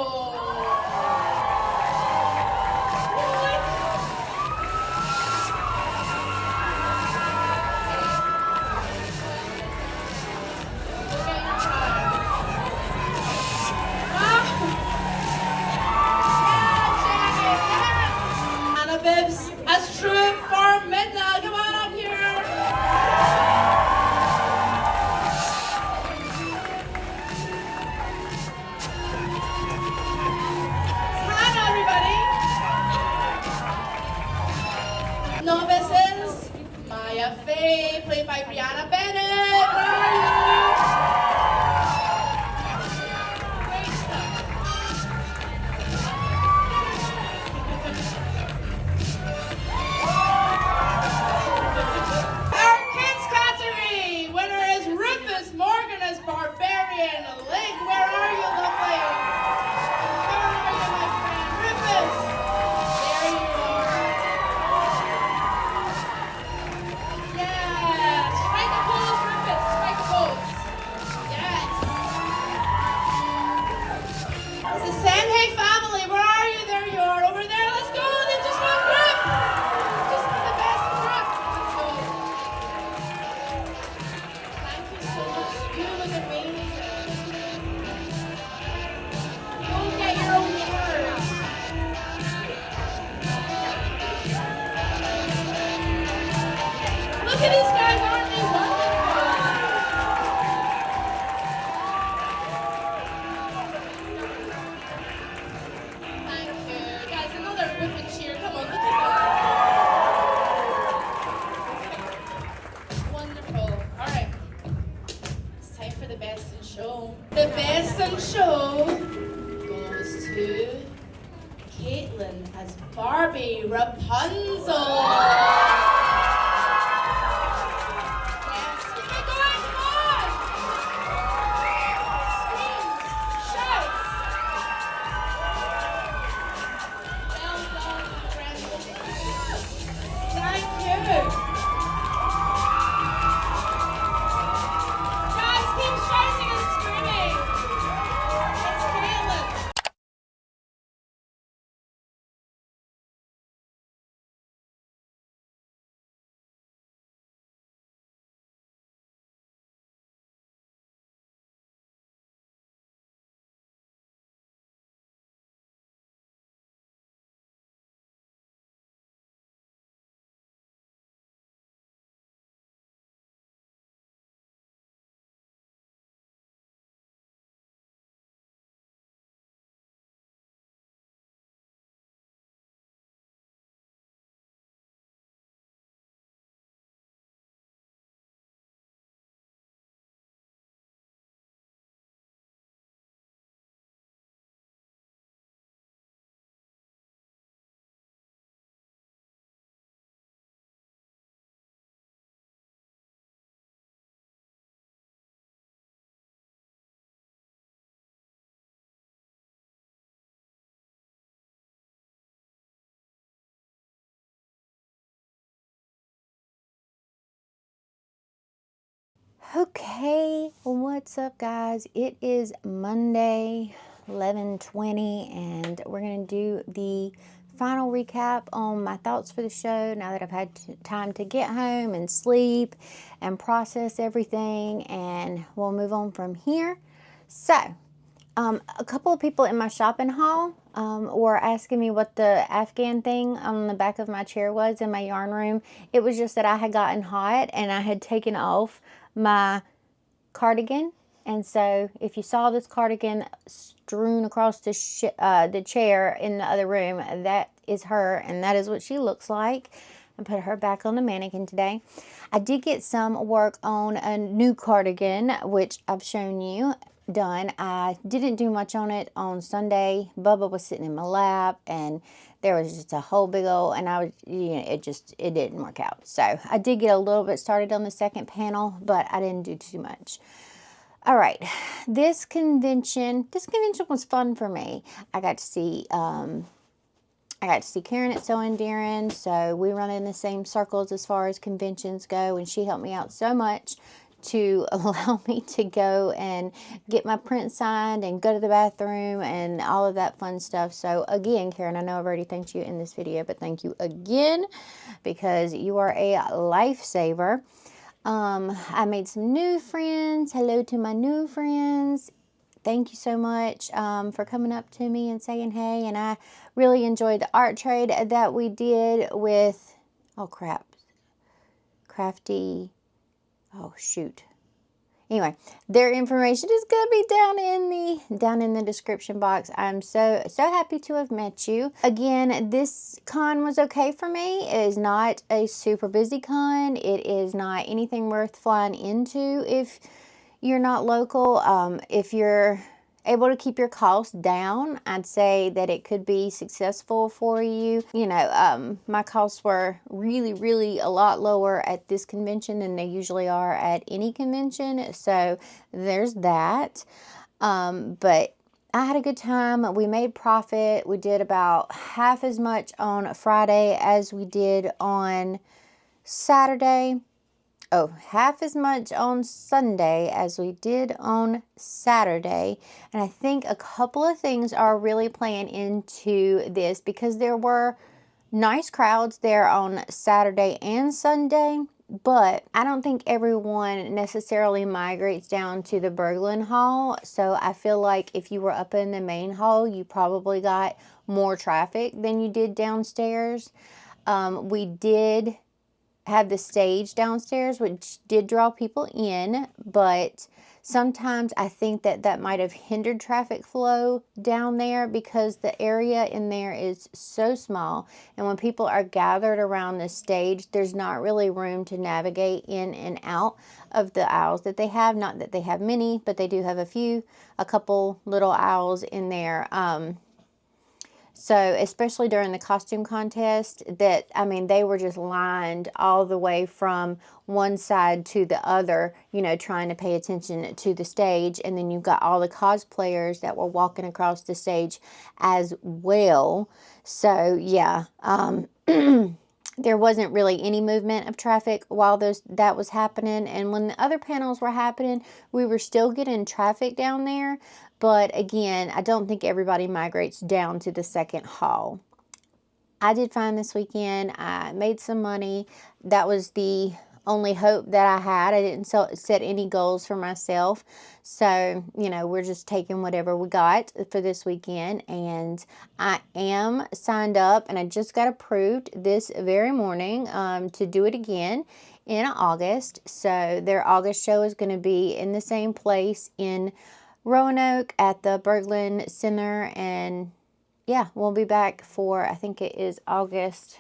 Bibs as true for midnight. Come on up here. goes to Caitlin as Barbie Rapunzel. Yes, keep it going, come on! Screams, shouts. Well done, my friend. Thank you. Guys, keep shouting and screaming. It's Caitlin. Okay, what's up guys? It is Monday, 11:20, and we're going to do the final recap on my thoughts for the show now that I've had time to get home and sleep and process everything, and we'll move on from here. So, a couple of people in my shopping haul were asking me what the Afghan thing on the back of my chair was in my yarn room. It was just that I had gotten hot and I had taken off my cardigan, and so if you saw this cardigan strewn across the chair in the other room, that is her, and that is what she looks like. I put her back on the mannequin today. I did get some work on a new cardigan, which I've shown you done. I didn't do much on it on Sunday. Bubba was sitting in my lap, and there was just a whole big old, and I was, it didn't work out. So I did get a little bit started on the second panel, but I didn't do too much. All right, this convention was fun for me. I got to see Karen at So Endearing, so we run in the same circles as far as conventions go, and she helped me out so much to allow me to go and get my print signed and go to the bathroom and all of that fun stuff. So again, Karen, I know I've already thanked you in this video, but thank you again because you are a lifesaver. I made some new friends. Hello to my new friends. Thank you so much for coming up to me and saying hey. And I really enjoyed the art trade that we did with, oh crap, Crafty, oh shoot. Anyway, their information is going to be down in the description box. I'm so happy to have met you. Again, this con was okay for me. It is not a super busy con. It is not anything worth flying into if you're not local. If you're able to keep your costs down, I'd say that it could be successful for you. You know, my costs were really a lot lower at this convention than they usually are at any convention, so there's that. But I had a good time. We made profit. We did about half as much on Friday as we did on Saturday. Oh, half as much on Sunday as we did on Saturday. And I think a couple of things are really playing into this because there were nice crowds there on Saturday and Sunday, but I don't think everyone necessarily migrates down to the Berglund Hall. So I feel like if you were up in the main hall, you probably got more traffic than you did downstairs. We did have the stage downstairs, which did draw people in, but Sometimes I think that might have hindered traffic flow down there because the area in there is so small. And when people are gathered around the stage, there's not really room to navigate in and out of the aisles that they have. Not that they have many, but they do have a couple little aisles in there. So especially during the costume contest, that, I mean, they were just lined all the way from one side to the other, you know, trying to pay attention to the stage. And then you've got all the cosplayers that were walking across the stage as well. So yeah, there wasn't really any movement of traffic while that was happening. And when the other panels were happening, we were still getting traffic down there. But again, I don't think everybody migrates down to the second hall. I did fine this weekend. I made some money. That was the only hope that I had. I didn't set any goals for myself. So, you know, we're just taking whatever we got for this weekend. And I am signed up, and I just got approved this very morning to do it again in August. So their August show is going to be in the same place in Roanoke at the Berglund Center. And yeah, we'll be back for, I think it is August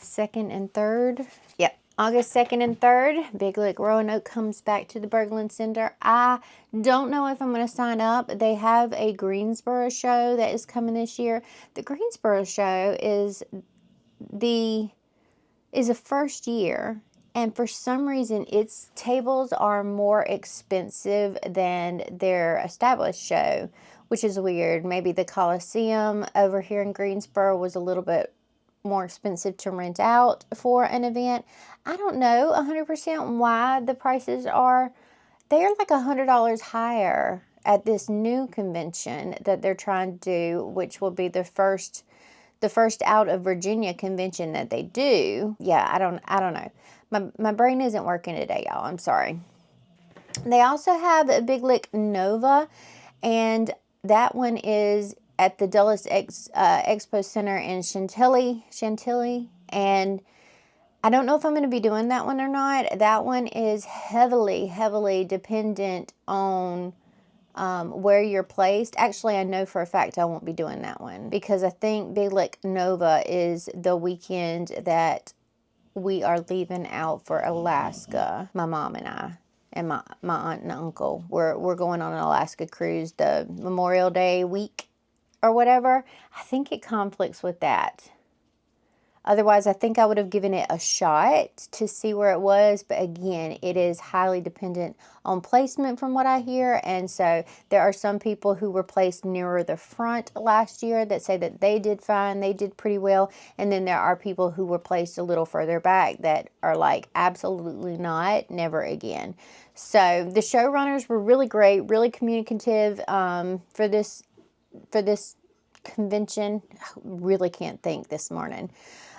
2nd and 3rd. Yep, August 2nd and 3rd. Big Lick Roanoke comes back to the Berglund Center. I don't know if I'm going to sign up. They have a Greensboro show that is coming this year. The Greensboro show is a first year, and for some reason its tables are more expensive than their established show, which is weird. Maybe the Coliseum over here in Greensboro was a little bit more expensive to rent out for an event. I don't know 100% why the prices are. They're like $100 higher at this new convention that they're trying to do, which will be the first out of Virginia convention that they do. Yeah, I don't know. My brain isn't working today, y'all. I'm sorry. They also have a Big Lick Nova, and that one is at the Dulles Expo Center in Chantilly. And I don't know if I'm going to be doing that one or not. That one is heavily dependent on where you're placed. Actually, I know for a fact I won't be doing that one because I think Big Lick Nova is the weekend that we are leaving out for Alaska. My mom and I and my aunt and uncle. We're going on an Alaska cruise the Memorial Day week or whatever. I think it conflicts with that. Otherwise, I think I would have given it a shot to see where it was. But again, it is highly dependent on placement from what I hear. And so there are some people who were placed nearer the front last year that say that they did fine. They did pretty well. And then there are people who were placed a little further back that are like, absolutely not, never again. So the showrunners were really great, really communicative for this convention. I really can't think this morning.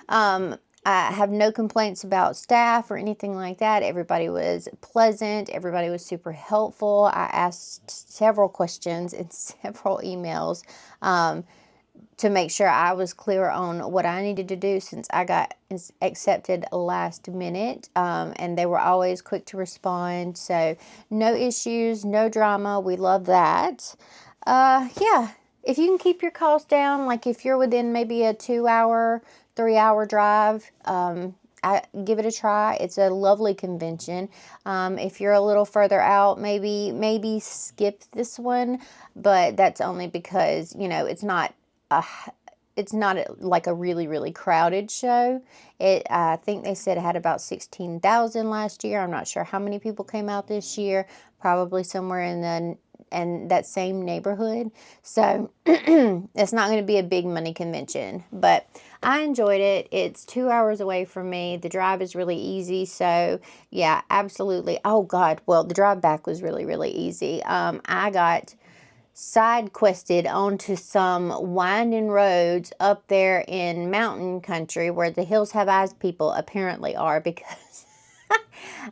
I have no complaints about staff or anything like that. Everybody was pleasant. Everybody was super helpful. I asked several questions in several emails to make sure I was clear on what I needed to do since I got accepted last minute. And they were always quick to respond. So no issues, no drama. We love that. Yeah. If you can keep your costs down, like if you're within maybe a 2-hour, 3-hour drive, I give it a try. It's a lovely convention. If you're a little further out, maybe skip this one, but that's only because, you know, it's not like a really crowded show. I think they said it had about 16,000 last year. I'm not sure how many people came out this year. Probably somewhere in that same neighborhood. So it's not going to be a big money convention, but I enjoyed it. It's 2 hours away from me. The drive is really easy. So yeah, absolutely. Oh God. Well, the drive back was really easy. I got side quested onto some winding roads up there in mountain country where the hills have eyes people apparently are, because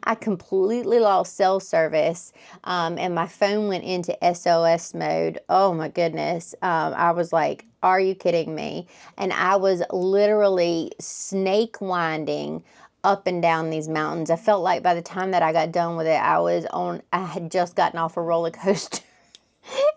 I completely lost cell service, and my phone went into SOS mode. Oh my goodness. I was like, are you kidding me? And I was literally snake winding up and down these mountains. I felt like by the time that I got done with it, I had just gotten off a roller coaster.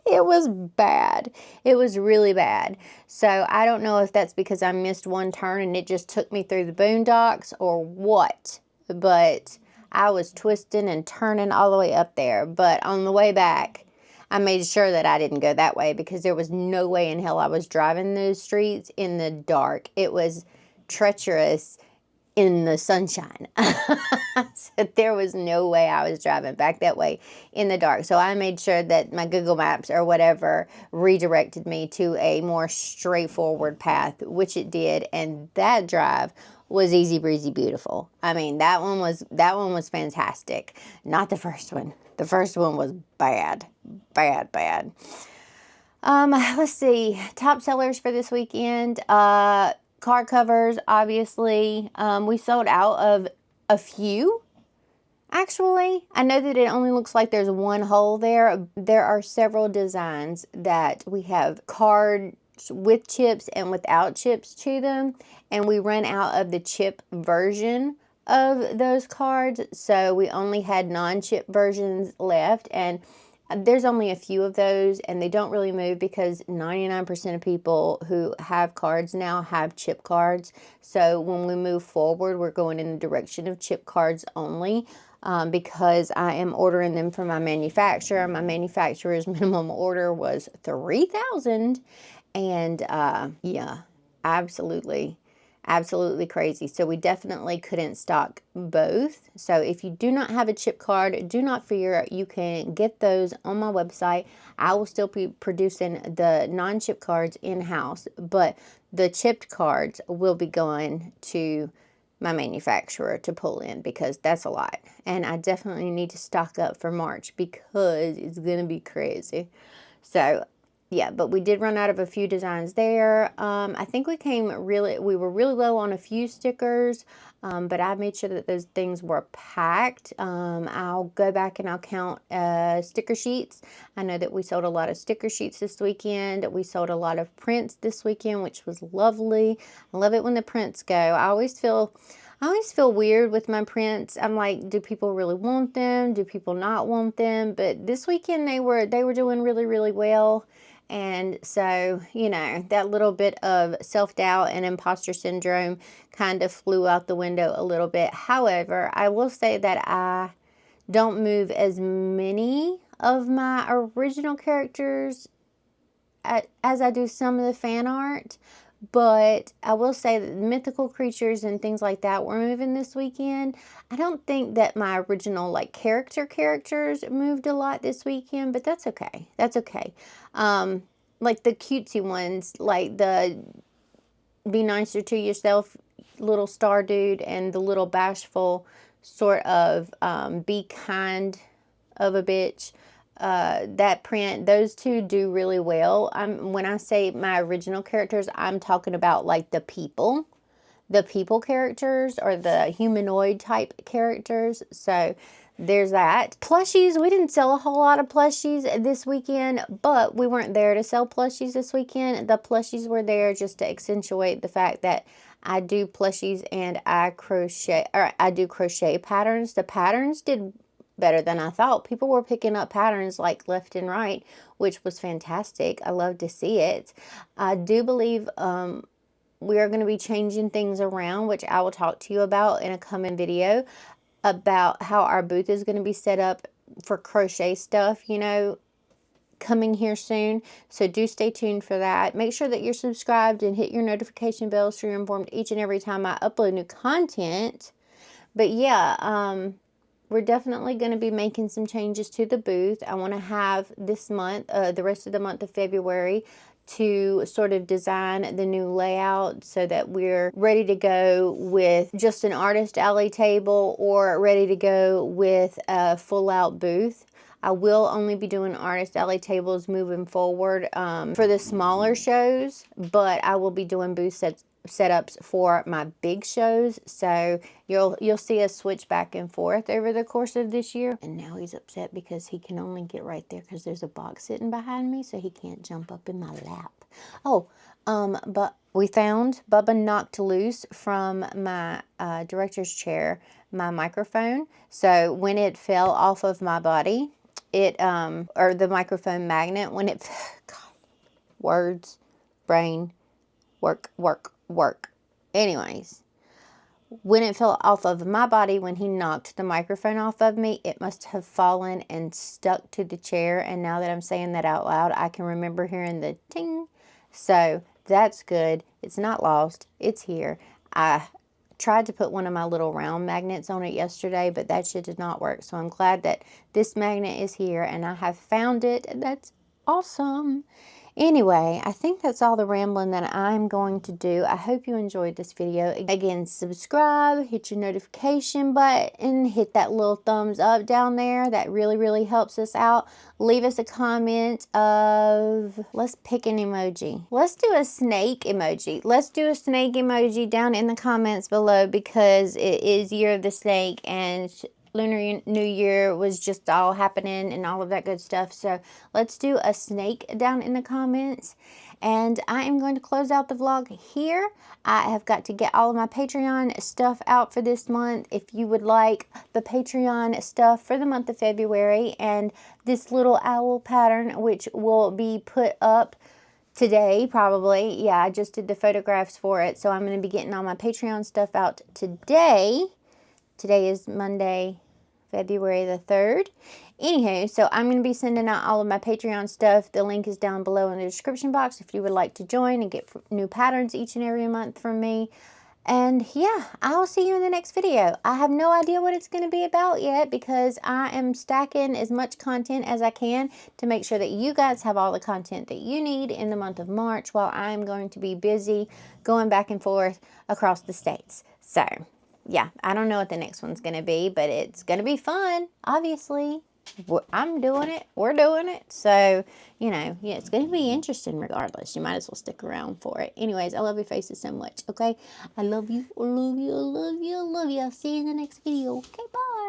It was bad. It was really bad. So I don't know if that's because I missed one turn and it just took me through the boondocks or what. But I was twisting and turning all the way up there. But on the way back, I made sure that I didn't go that way because there was no way in hell I was driving those streets in the dark. It was treacherous in the sunshine. So there was no way I was driving back that way in the dark. So I made sure that my Google Maps or whatever redirected me to a more straightforward path, which it did. And that drive was easy breezy beautiful. I mean, that one was fantastic. Not the first one. The first one was bad. Bad. Let's see. Top sellers for this weekend. Card covers, obviously. We sold out of a few, actually. I know that it only looks like there's one hole there. There are several designs that we have cards with chips and without chips to them. And we ran out of the chip version of those cards. So we only had non-chip versions left. And there's only a few of those, and they don't really move because 99% of people who have cards now have chip cards. So when we move forward, we're going in the direction of chip cards only, because I am ordering them from my manufacturer. My manufacturer's minimum order was $3,000, and yeah, absolutely crazy. So we definitely couldn't stock both. So if you do not have a chip card, do not fear. You can get those on my website. I will still be producing the non-chip cards in-house, but the chipped cards will be going to my manufacturer to pull in because that's a lot. And I definitely need to stock up for March because it's going to be crazy. So yeah, but we did run out of a few designs there. I think we were really low on a few stickers, but I made sure that those things were packed. I'll go back and I'll count sticker sheets. I know that we sold a lot of sticker sheets this weekend. We sold a lot of prints this weekend, which was lovely. I love it when the prints go. I always feel weird with my prints. I'm like, do people really want them? Do people not want them? But this weekend they were doing really, really well. And so, you know, that little bit of self-doubt and imposter syndrome kind of flew out the window a little bit. However, I will say that I don't move as many of my original characters as I do some of the fan art. But I will say that mythical creatures and things like that were moving this weekend. I don't think that my original like characters moved a lot this weekend, but that's okay. That's okay. Like the cutesy ones, like the Be Nicer to Yourself little star dude and the little bashful sort of be kind of a bitch. That print, those two do really well. When I say my original characters, I'm talking about like the people characters or the humanoid type characters. So there's that. Plushies, we didn't sell a whole lot of plushies this weekend, but we weren't there to sell plushies this weekend. The plushies were there just to accentuate the fact that I do plushies and I do crochet patterns. The patterns did better than I thought. People were picking up patterns like left and right, which was fantastic. I love to see it. I do believe we are going to be changing things around, which I will talk to you about in a coming video about how our booth is going to be set up for crochet stuff, you know, coming here soon. So do stay tuned for that. Make sure that you're subscribed and hit your notification bell so you're informed each and every time I upload new content. But yeah, we're definitely going to be making some changes to the booth. I want to have this month, the rest of the month of February, to sort of design the new layout so that we're ready to go with just an artist alley table or ready to go with a full out booth. I will only be doing artist alley tables moving forward for the smaller shows, but I will be doing booth sets setups for my big shows. So you'll see us switch back and forth over the course of this year. And now he's upset because he can only get right there because there's a box sitting behind me, so he can't jump up in my lap. Oh, but we found Bubba knocked loose from my director's chair my microphone. So when it fell off of my body, it or the microphone magnet, when it God, words, brain, work. Anyways, when it fell off of my body, when he knocked the microphone off of me, it must have fallen and stuck to the chair. And now that I'm saying that out loud, I can remember hearing the ting. So that's good. It's not lost. It's here. I tried to put one of my little round magnets on it yesterday, but that shit did not work. So I'm glad that this magnet is here and I have found it. And that's awesome. Anyway, I think that's all the rambling that I'm going to do. I hope you enjoyed this video. Again, subscribe, hit your notification button, hit that little thumbs up down there. That really, really helps us out. Leave us a comment of, let's pick an emoji. Let's do a snake emoji. Let's do a snake emoji down in the comments below because it is Year of the Snake and Lunar New Year was just all happening and all of that good stuff. So let's do a snake down in the comments. And I am going to close out the vlog here. I have got to get all of my Patreon stuff out for this month. If you would like the Patreon stuff for the month of February and this little owl pattern, which will be put up today probably. Yeah, I just did the photographs for it. So I'm going to be getting all my Patreon stuff out today. Today is Monday, February the 3rd. Anywho, so I'm going to be sending out all of my Patreon stuff. The link is down below in the description box if you would like to join and get new patterns each and every month from me. And yeah, I will see you in the next video. I have no idea what it's going to be about yet because I am stacking as much content as I can to make sure that you guys have all the content that you need in the month of March while I am going to be busy going back and forth across the states. So yeah, I don't know what the next one's going to be, but it's going to be fun, obviously. I'm doing it. We're doing it. So, you know, yeah, it's going to be interesting regardless. You might as well stick around for it. Anyways, I love your faces so much, okay? I love you. I love you. I love you. I love you. I'll see you in the next video. Okay, bye.